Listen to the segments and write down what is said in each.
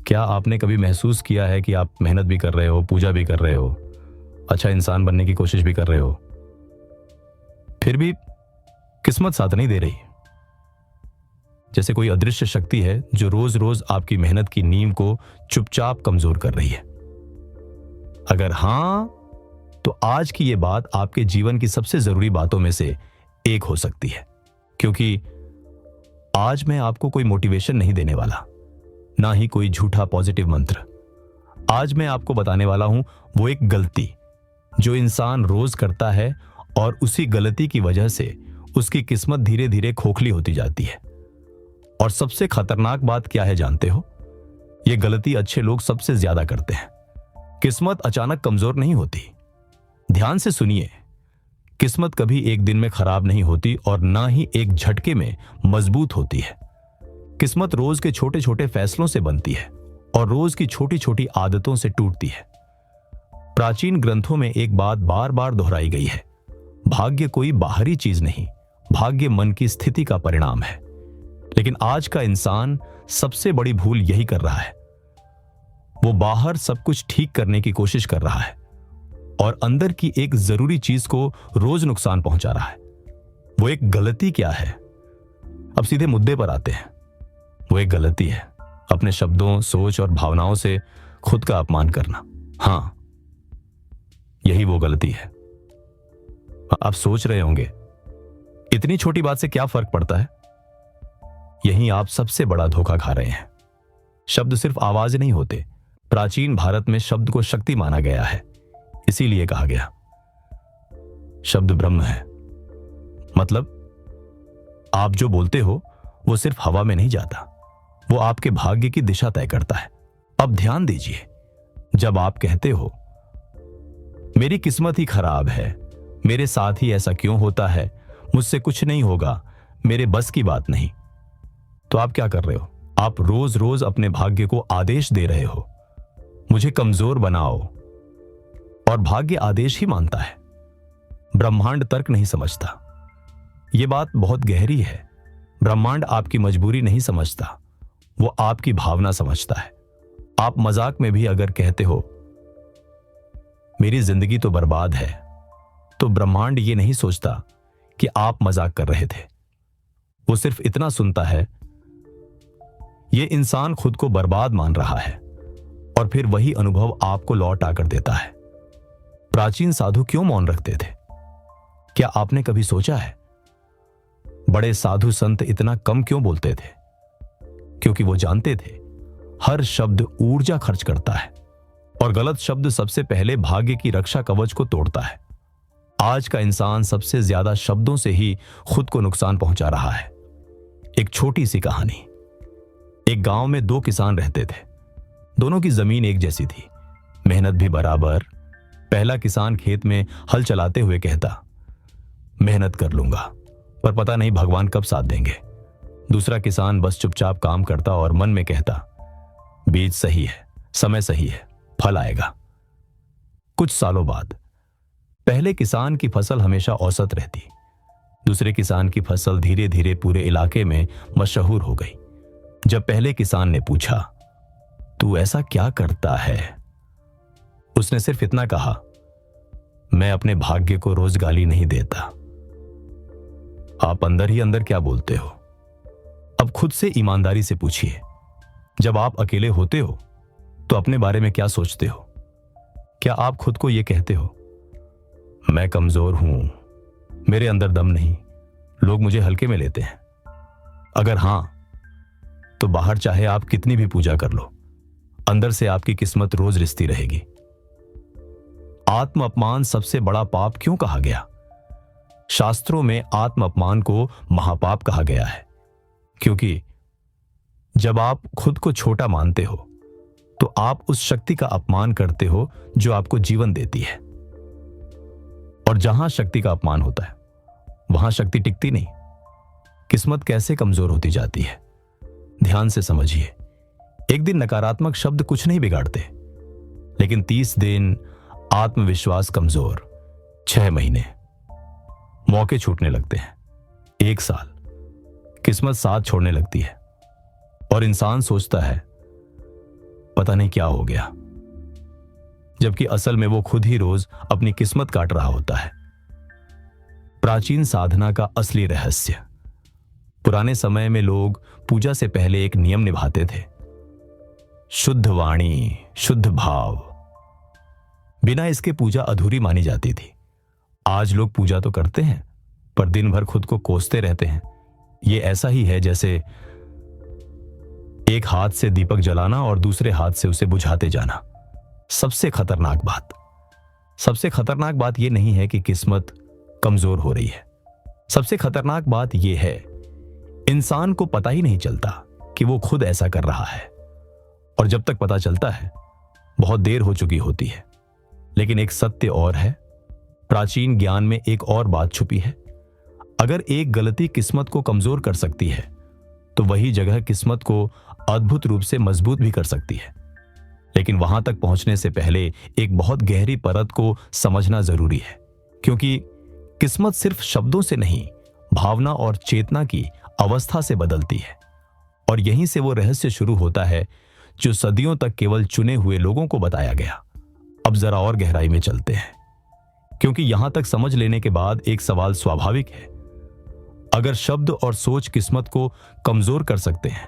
क्या आपने कभी महसूस किया है कि आप मेहनत भी कर रहे हो, पूजा भी कर रहे हो, अच्छा इंसान बनने की कोशिश भी कर रहे हो, फिर भी किस्मत साथ नहीं दे रही? जैसे कोई अदृश्य शक्ति है जो रोज रोज आपकी मेहनत की नींव को चुपचाप कमजोर कर रही है। अगर हां, तो आज की यह बात आपके जीवन की सबसे जरूरी बातों में से एक हो सकती है, क्योंकि आज मैं आपको कोई मोटिवेशन नहीं देने वाला, ना ही कोई झूठा पॉजिटिव मंत्र। आज मैं आपको बताने वाला हूं वो एक गलती जो इंसान रोज करता है और उसी गलती की वजह से उसकी किस्मत धीरे धीरे खोखली होती जाती है। और सबसे खतरनाक बात क्या है जानते हो? यह गलती अच्छे लोग सबसे ज्यादा करते हैं। किस्मत अचानक कमजोर नहीं होती। ध्यान से सुनिए, किस्मत कभी एक दिन में खराब नहीं होती और ना ही एक झटके में मजबूत होती है। किस्मत रोज के छोटे छोटे फैसलों से बनती है और रोज की छोटी छोटी आदतों से टूटती है। प्राचीन ग्रंथों में एक बात बार बार दोहराई गई है, भाग्य कोई बाहरी चीज नहीं, भाग्य मन की स्थिति का परिणाम है। लेकिन आज का इंसान सबसे बड़ी भूल यही कर रहा है। वो बाहर सब कुछ ठीक करने की कोशिश कर रहा है और अंदर की एक जरूरी चीज को रोज नुकसान पहुंचा रहा है। वो एक गलती क्या है? अब सीधे मुद्दे पर आते हैं। वो एक गलती है अपने शब्दों, सोच और भावनाओं से खुद का अपमान करना। हां, यही वो गलती है। आप सोच रहे होंगे, इतनी छोटी बात से क्या फर्क पड़ता है? यहीं आप सबसे बड़ा धोखा खा रहे हैं। शब्द सिर्फ आवाज नहीं होते। प्राचीन भारत में शब्द को शक्ति माना गया है, इसीलिए कहा गया शब्द ब्रह्म है। मतलब आप जो बोलते हो वो सिर्फ हवा में नहीं जाता, वो आपके भाग्य की दिशा तय करता है। अब ध्यान दीजिए, जब आप कहते हो मेरी किस्मत ही खराब है, मेरे साथ ही ऐसा क्यों होता है, मुझसे कुछ नहीं होगा, मेरे बस की बात नहीं, तो आप क्या कर रहे हो? आप रोज रोज अपने भाग्य को आदेश दे रहे हो, मुझे कमजोर बनाओ। और भाग्य आदेश ही मानता है, ब्रह्मांड तर्क नहीं समझता। यह बात बहुत गहरी है। ब्रह्मांड आपकी मजबूरी नहीं समझता, वो आपकी भावना समझता है। आप मजाक में भी अगर कहते हो मेरी जिंदगी तो बर्बाद है, तो ब्रह्मांड ये नहीं सोचता कि आप मजाक कर रहे थे। वो सिर्फ इतना सुनता है, ये इंसान खुद को बर्बाद मान रहा है, और फिर वही अनुभव आपको लौट आकर देता है। प्राचीन साधु क्यों मौन रखते थे? क्या आपने कभी सोचा है? बड़े साधु संत इतना कम क्यों बोलते थे? क्योंकि वो जानते थे हर शब्द ऊर्जा खर्च करता है और गलत शब्द सबसे पहले भाग्य की रक्षा कवच को तोड़ता है। आज का इंसान सबसे ज्यादा शब्दों से ही खुद को नुकसान पहुंचा रहा है। एक छोटी सी कहानी। एक गांव में दो किसान रहते थे। दोनों की जमीन एक जैसी थी, मेहनत भी बराबर। पहला किसान खेत में हल चलाते हुए कहता, मेहनत कर लूंगा, पर पता नहीं भगवान कब साथ देंगे। दूसरा किसान बस चुपचाप काम करता और मन में कहता, बीज सही है, समय सही है, फल आएगा। कुछ सालों बाद पहले किसान की फसल हमेशा औसत रहती, दूसरे किसान की फसल धीरे धीरे पूरे इलाके में मशहूर हो गई। जब पहले किसान ने पूछा, तू ऐसा क्या करता है? उसने सिर्फ इतना कहा, मैं अपने भाग्य को रोज गाली नहीं देता। आप अंदर ही अंदर क्या बोलते हो? अब खुद से ईमानदारी से पूछिए, जब आप अकेले होते हो तो अपने बारे में क्या सोचते हो? क्या आप खुद को यह कहते हो, मैं कमजोर हूं, मेरे अंदर दम नहीं, लोग मुझे हल्के में लेते हैं? अगर हां, तो बाहर चाहे आप कितनी भी पूजा कर लो, अंदर से आपकी किस्मत रोज रिश्ती रहेगी। आत्म अपमान सबसे बड़ा पाप क्यों कहा गया? शास्त्रों में आत्म अपमान को महापाप कहा गया है, क्योंकि जब आप खुद को छोटा मानते हो तो आप उस शक्ति का अपमान करते हो जो आपको जीवन देती है। और जहां शक्ति का अपमान होता है वहां शक्ति टिकती नहीं। किस्मत कैसे कमजोर होती जाती है, ध्यान से समझिए। एक दिन नकारात्मक शब्द कुछ नहीं बिगाड़ते, लेकिन 30 दिन आत्मविश्वास कमजोर, 6 महीने मौके छूटने लगते हैं, 1 साल किस्मत साथ छोड़ने लगती है और इंसान सोचता है पता नहीं क्या हो गया, जबकि असल में वो खुद ही रोज अपनी किस्मत काट रहा होता है। प्राचीन साधना का असली रहस्य। पुराने समय में लोग पूजा से पहले एक नियम निभाते थे, शुद्ध वाणी, शुद्ध भाव। बिना इसके पूजा अधूरी मानी जाती थी। आज लोग पूजा तो करते हैं, पर दिन भर खुद को कोसते रहते हैं। ये ऐसा ही है जैसे एक हाथ से दीपक जलाना और दूसरे हाथ से उसे बुझाते जाना। सबसे खतरनाक बात यह नहीं है कि किस्मत कमजोर हो रही है। सबसे खतरनाक बात यह है, इंसान को पता ही नहीं चलता कि वो खुद ऐसा कर रहा है, और जब तक पता चलता है बहुत देर हो चुकी होती है। लेकिन एक सत्य और है, प्राचीन ज्ञान में एक और बात छुपी है। अगर एक गलती किस्मत को कमजोर कर सकती है, तो वही जगह किस्मत को अद्भुत रूप से मजबूत भी कर सकती है। लेकिन वहां तक पहुंचने से पहले एक बहुत गहरी परत को समझना जरूरी है, क्योंकि किस्मत सिर्फ शब्दों से नहीं, भावना और चेतना की अवस्था से बदलती है। और यहीं से वो रहस्य शुरू होता है जो सदियों तक केवल चुने हुए लोगों को बताया गया। अब जरा और गहराई में चलते हैं, क्योंकि यहां तक समझ लेने के बाद एक सवाल स्वाभाविक है। अगर शब्द और सोच किस्मत को कमजोर कर सकते हैं,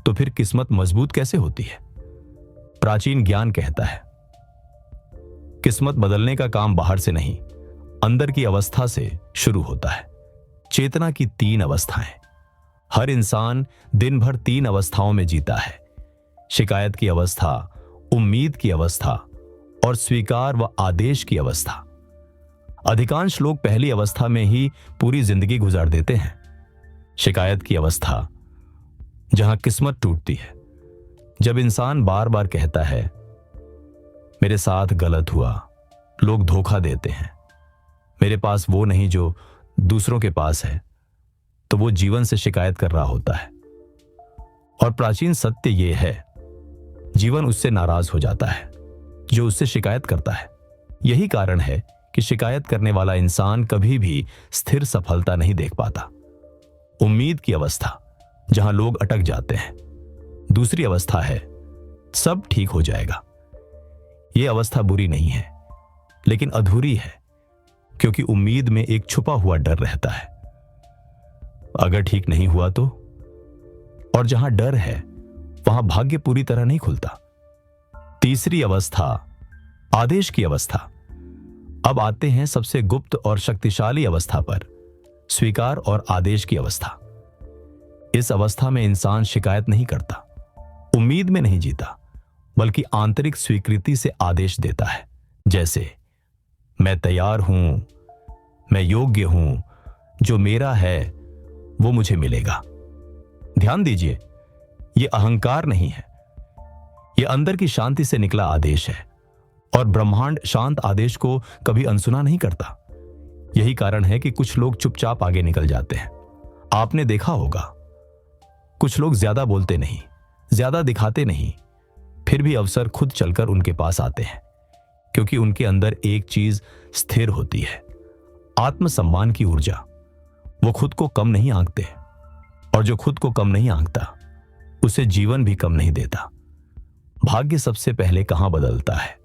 तो फिर किस्मत मजबूत कैसे होती है? प्राचीन ज्ञान कहता है, किस्मत बदलने का काम बाहर से नहीं, अंदर की अवस्था से शुरू होता है। चेतना की 3 अवस्थाएं। हर इंसान दिन भर 3 अवस्थाओं में जीता है, शिकायत की अवस्था, उम्मीद की अवस्था और स्वीकार व आदेश की अवस्था। अधिकांश लोग पहली अवस्था में ही पूरी जिंदगी गुजार देते हैं। शिकायत की अवस्था, जहां किस्मत टूटती है। जब इंसान बार बार कहता है, मेरे साथ गलत हुआ, लोग धोखा देते हैं, मेरे पास वो नहीं जो दूसरों के पास है, तो वो जीवन से शिकायत कर रहा होता है। और प्राचीन सत्य यह है, जीवन उससे नाराज हो जाता है जो उससे शिकायत करता है। यही कारण है कि शिकायत करने वाला इंसान कभी भी स्थिर सफलता नहीं देख पाता। उम्मीद की अवस्था, जहां लोग अटक जाते हैं। दूसरी अवस्था है, सब ठीक हो जाएगा। यह अवस्था बुरी नहीं है, लेकिन अधूरी है, क्योंकि उम्मीद में एक छुपा हुआ डर रहता है, अगर ठीक नहीं हुआ तो। और जहां डर है, वहां भाग्य पूरी तरह नहीं खुलता। तीसरी अवस्था, आदेश की अवस्था। अब आते हैं सबसे गुप्त और शक्तिशाली अवस्था पर, स्वीकार और आदेश की अवस्था। इस अवस्था में इंसान शिकायत नहीं करता, उम्मीद में नहीं जीता, बल्कि आंतरिक स्वीकृति से आदेश देता है। जैसे, मैं तैयार हूं, मैं योग्य हूं, जो मेरा है वो मुझे मिलेगा। ध्यान दीजिए, यह अहंकार नहीं है, यह अंदर की शांति से निकला आदेश है। और ब्रह्मांड शांत आदेश को कभी अनसुना नहीं करता। यही कारण है कि कुछ लोग चुपचाप आगे निकल जाते हैं। आपने देखा होगा, कुछ लोग ज्यादा बोलते नहीं, ज्यादा दिखाते नहीं, फिर भी अवसर खुद चलकर उनके पास आते हैं, क्योंकि उनके अंदर एक चीज स्थिर होती है, आत्मसम्मान की ऊर्जा। वो खुद को कम नहीं आंकते, और जो खुद को कम नहीं आंकता, उसे जीवन भी कम नहीं देता। भाग्य सबसे पहले कहां बदलता है?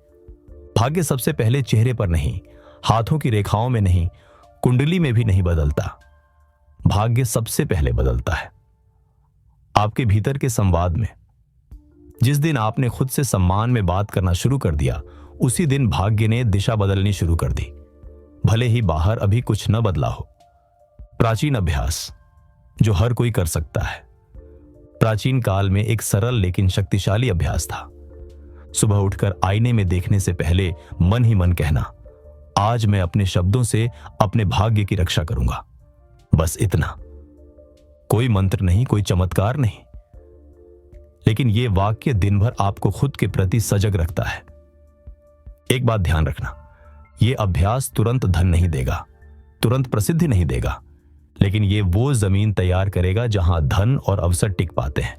भाग्य सबसे पहले चेहरे पर नहीं, हाथों की रेखाओं में नहीं, कुंडली में भी नहीं बदलता। भाग्य सबसे पहले बदलता है आपके भीतर के संवाद में। जिस दिन आपने खुद से सम्मान में बात करना शुरू कर दिया, उसी दिन भाग्य ने दिशा बदलनी शुरू कर दी, भले ही बाहर अभी कुछ न बदला हो। प्राचीन अभ्यास, जो हर कोई कर सकता है। प्राचीन काल में एक सरल लेकिन शक्तिशाली अभ्यास था। सुबह उठकर आईने में देखने से पहले मन ही मन कहना, आज मैं अपने शब्दों से अपने भाग्य की रक्षा करूंगा। बस इतना, कोई मंत्र नहीं, कोई चमत्कार नहीं, लेकिन यह वाक्य दिन भर आपको खुद के प्रति सजग रखता है। एक बात ध्यान रखना, यह अभ्यास तुरंत धन नहीं देगा, तुरंत प्रसिद्धि नहीं देगा, लेकिन यह वो जमीन तैयार करेगा जहां धन और अवसर टिक पाते हैं।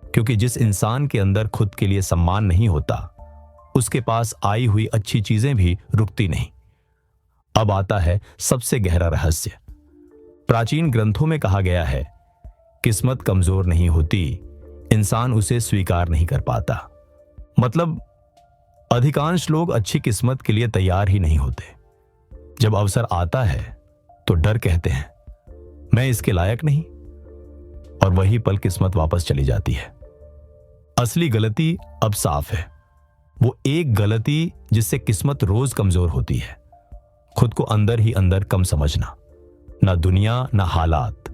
क्योंकि जिस इंसान के अंदर खुद के लिए सम्मान नहीं होता, उसके पास आई हुई अच्छी चीजें भी रुकती नहीं। अब आता है सबसे गहरा रहस्य। प्राचीन ग्रंथों में कहा गया है, किस्मत कमजोर नहीं होती, इंसान उसे स्वीकार नहीं कर पाता। मतलब अधिकांश लोग अच्छी किस्मत के लिए तैयार ही नहीं होते। जब अवसर आता है तो डर कहते हैं मैं इसके लायक नहीं, और वही पल किस्मत वापस चली जाती है। असली गलती अब साफ है, वो एक गलती जिससे किस्मत रोज कमजोर होती है। खुद को अंदर ही अंदर कम समझना, ना दुनिया ना हालात।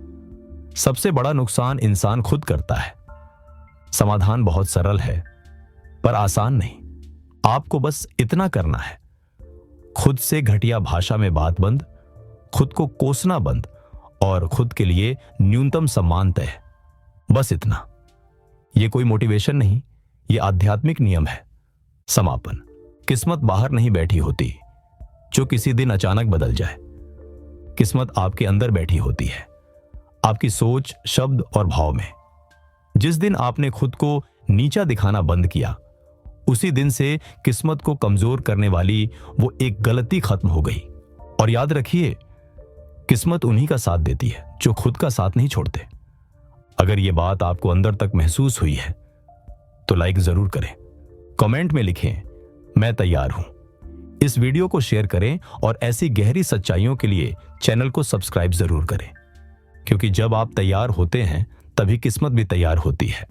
सबसे बड़ा नुकसान इंसान खुद करता है। समाधान बहुत सरल है पर आसान नहीं। आपको बस इतना करना है, खुद से घटिया भाषा में बात बंद, खुद को कोसना बंद, और खुद के लिए न्यूनतम सम्मान तय। बस इतना। यह कोई मोटिवेशन नहीं, यह आध्यात्मिक नियम है। समापन। किस्मत बाहर नहीं बैठी होती जो किसी दिन अचानक बदल जाए। किस्मत आपके अंदर बैठी होती है, आपकी सोच, शब्द और भाव में। जिस दिन आपने खुद को नीचा दिखाना बंद किया, उसी दिन से किस्मत को कमजोर करने वाली वो एक गलती खत्म हो गई। और याद रखिए, किस्मत उन्हीं का साथ देती है जो खुद का साथ नहीं छोड़ते। अगर ये बात आपको अंदर तक महसूस हुई है तो लाइक जरूर करें, कमेंट में लिखें मैं तैयार हूं। इस वीडियो को शेयर करें और ऐसी गहरी सच्चाइयों के लिए चैनल को सब्सक्राइब जरूर करें, क्योंकि जब आप तैयार होते हैं तभी किस्मत भी तैयार होती है।